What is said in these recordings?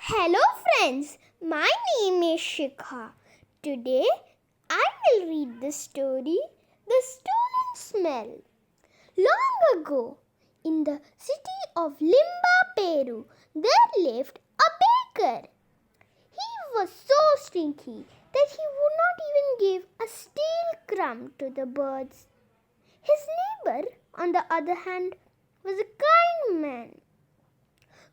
Hello friends, my name is Shikha. Today I will read the story The Stolen Smell. Long ago, in the city of Limba, Peru, there lived a baker. He was so stinky that he would not even give a stale crumb to the birds. His neighbor, on the other hand, was a kind man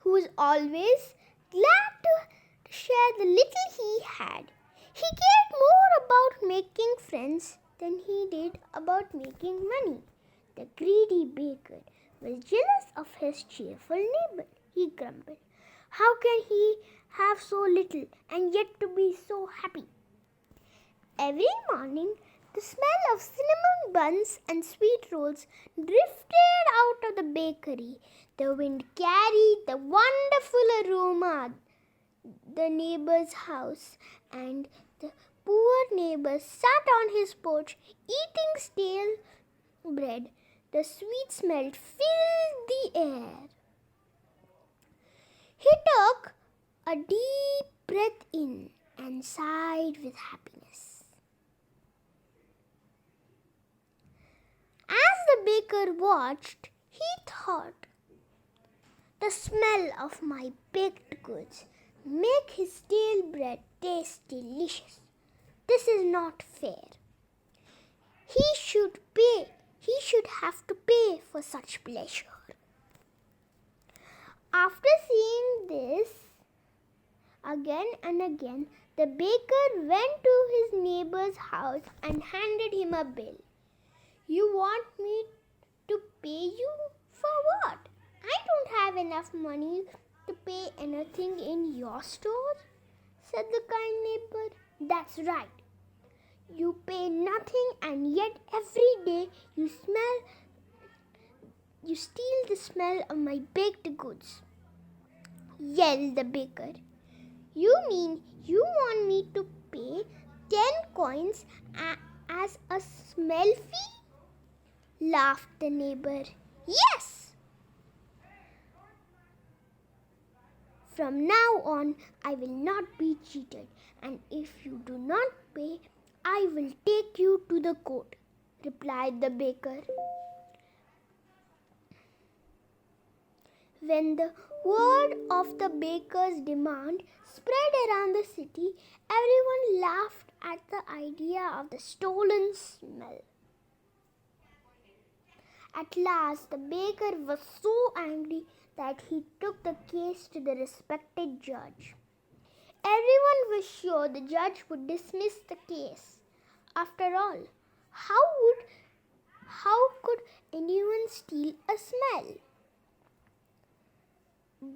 who was always glad to share the little he had. He cared more about making friends than he did about making money. The greedy baker was jealous of his cheerful neighbor. He grumbled, "How can he have so little and yet to be so happy?" Every morning, the smell of cinnamon buns and sweet rolls drifted out of the bakery. The wind carried the wonderful aroma the neighbor's house, and the poor neighbor sat on his porch eating stale bread. The sweet smell filled the air. He took a deep breath in and sighed with happiness. As the baker watched, he thought, "The smell of my baked goods make his stale bread taste delicious. This is not fair. He should have to pay for such pleasure." After seeing this again and again, the baker went to his neighbor's house and handed him a bill. "You want me to pay you for what? I don't have enough money to pay anything in your store," said the kind neighbor. "That's right. You pay nothing, and yet every day you steal the smell of my baked goods," yelled the baker. "You mean you want me to pay 10 coins as a smell fee?" laughed the neighbor. "Yes. From now on, I will not be cheated, and if you do not pay, I will take you to the court," replied the baker. When the word of the baker's demand spread around the city, everyone laughed at the idea of the stolen smell. At last, the baker was so angry that he took the case to the respected judge. Everyone was sure the judge would dismiss the case. After all, how could anyone steal a smell?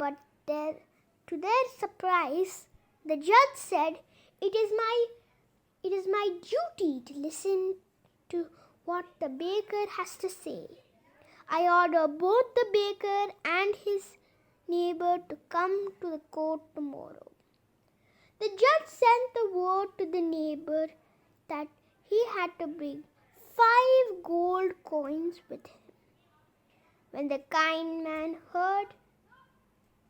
But to their surprise, the judge said, it is my duty to listen to what the baker has to say. I order both the baker and his neighbor to come to the court tomorrow." The judge sent the word to the neighbor that he had to bring 5 gold coins with him. When the kind man heard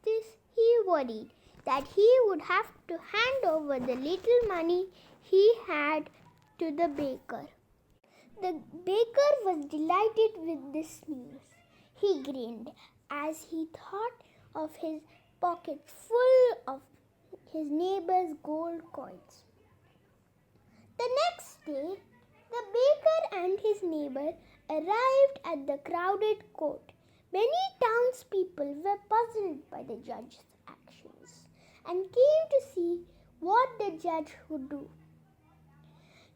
this, he worried that he would have to hand over the little money he had to the baker. The baker was delighted with this news. He grinned as he thought of his pockets full of his neighbor's gold coins. The next day, the baker and his neighbor arrived at the crowded court. Many townspeople were puzzled by the judge's actions and came to see what the judge would do.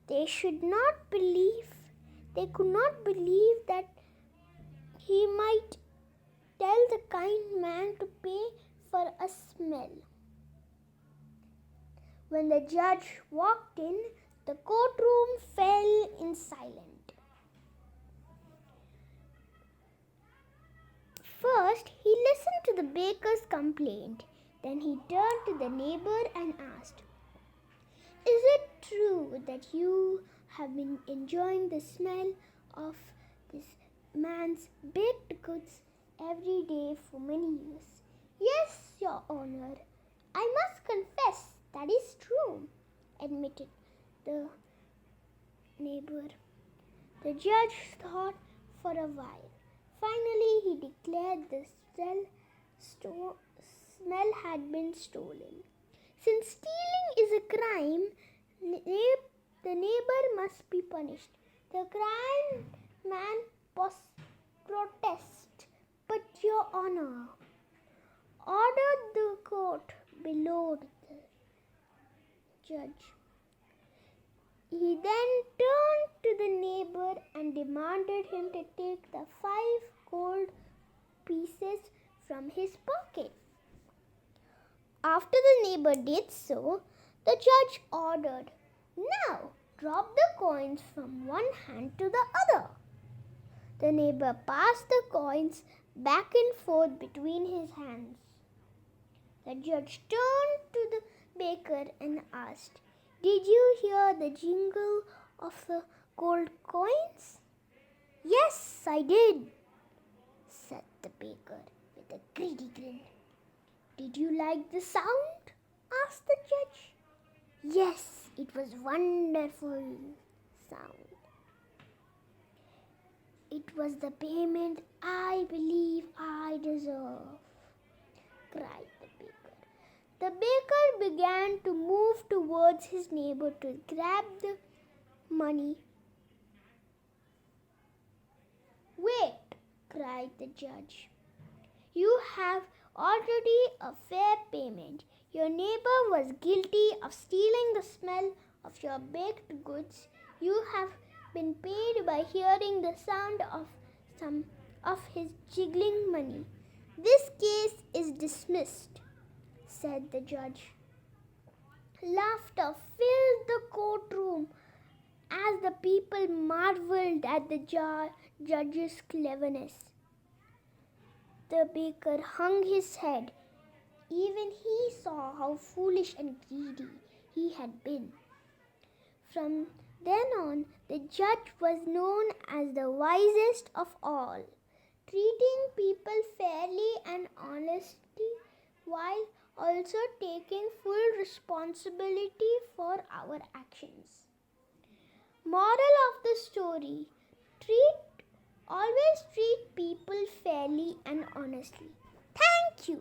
They could not believe that he might tell the kind man to pay for a smell. When the judge walked in, the courtroom fell in silence. First, he listened to the baker's complaint. Then he turned to the neighbor and asked, "Is it true that you have been enjoying the smell of this man's baked goods every day for many years?" "Yes, Your Honor, I must confess that is true, admitted the neighbor. The judge thought for a while. Finally, he declared the smell had been stolen. Since stealing is a crime, the neighbor must be punished. The crime man protest, but your honor, ordered the court below the judge. He then turned to the neighbor and demanded him to take the 5 gold pieces from his pocket. After the neighbor did so, the judge ordered, "Now drop the coins from one hand to the other." The neighbor passed the coins back and forth between his hands. The judge turned to the baker and asked, "Did you hear the jingle of the gold coins?" "Yes, I did," said the baker with a greedy grin. "Did you like the sound?" asked the judge. "Yes, it was wonderful sound." "It was the payment I believe I deserve," cried the baker. The baker began to move towards his neighbor to grab the money. "Wait," cried the judge. "You have already a fair payment. Your neighbor was guilty of stealing the smell of your baked goods. You have been paid by hearing the sound of some of his jiggling money. This case is dismissed," said the judge. Laughter filled the courtroom as the people marveled at the judge's cleverness. The baker hung his head. Even he saw how foolish and greedy he had been. From then on, the judge was known as the wisest of all, treating people fairly and honestly while also taking full responsibility for our actions. Moral of the story: always treat people fairly and honestly. Thank you.